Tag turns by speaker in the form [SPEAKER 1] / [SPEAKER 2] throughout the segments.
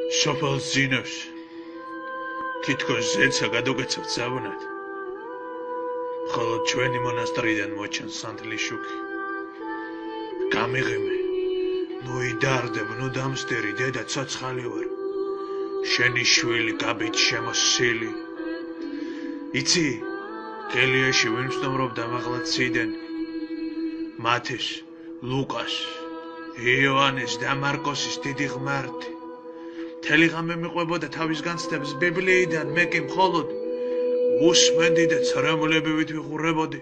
[SPEAKER 1] სოფელს ძინავს თითქოს ზეცა გადაგეცევთ ზაბუნად ხოლო ჩვენი მონასტრიდან მოჩანს სანთლის შუქი გამიღიმე ნუ იდარდებ ნუ დამსდერი დედა ცოცხალი ვარ შენი შვილი გაბით შემოსილი იცი გელიაში ვინ მსტომრობდა მაღლა ციდან მათეს ლუკას იოანეს და მარკოსის დიდი ღმერთი მთელი ღამე მიყვებოდა თავის განცდებს ბიბლიიდან მე კი მხოლოდ უსმენდი და ცრემლებივით ვიყურებოდი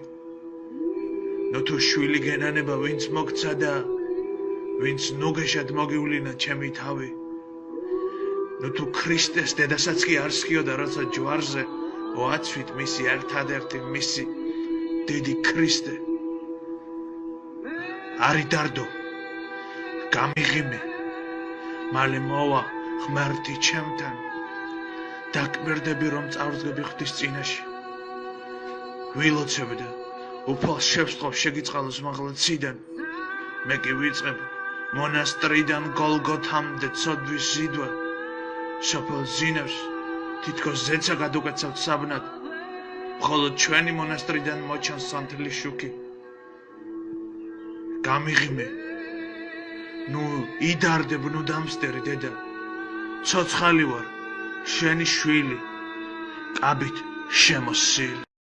[SPEAKER 1] ნუ თუ შვილი გენანება ვინც მოგცა და ვინც ნუგეშად მოგივლინა ჩემი თავი ნუ თუ ქრისტეს დედასაც კი არ სხიოდა როცა ჯვარზე ვაცვით მისი ერთადერთი მისი დიდი ქრისტე არი დარდო გამიღიმე მალე მოვა ღმერთი ჩემთან დაკმირდები რომ წავსდგები ღვთის წინაში ვილოცებ და უფალს შევსწყობ შეგიწყალოს მაღლა ციდან მე კი ვიწყებ მონასტრიდან გოლგოთამდე ცოდვის ზიდვა სოფელს ძინავს თითქოს ზეცა გადუკეცავთ საბნად მხოლოდ ჩვენი მონასტრიდან მოჩანს სანთლის შუქი გამიღიმე ნუ იდარდებ ნუ დამსდერი დედა ცოცხალი ვარ შენი შვილი კაბით შემოსილი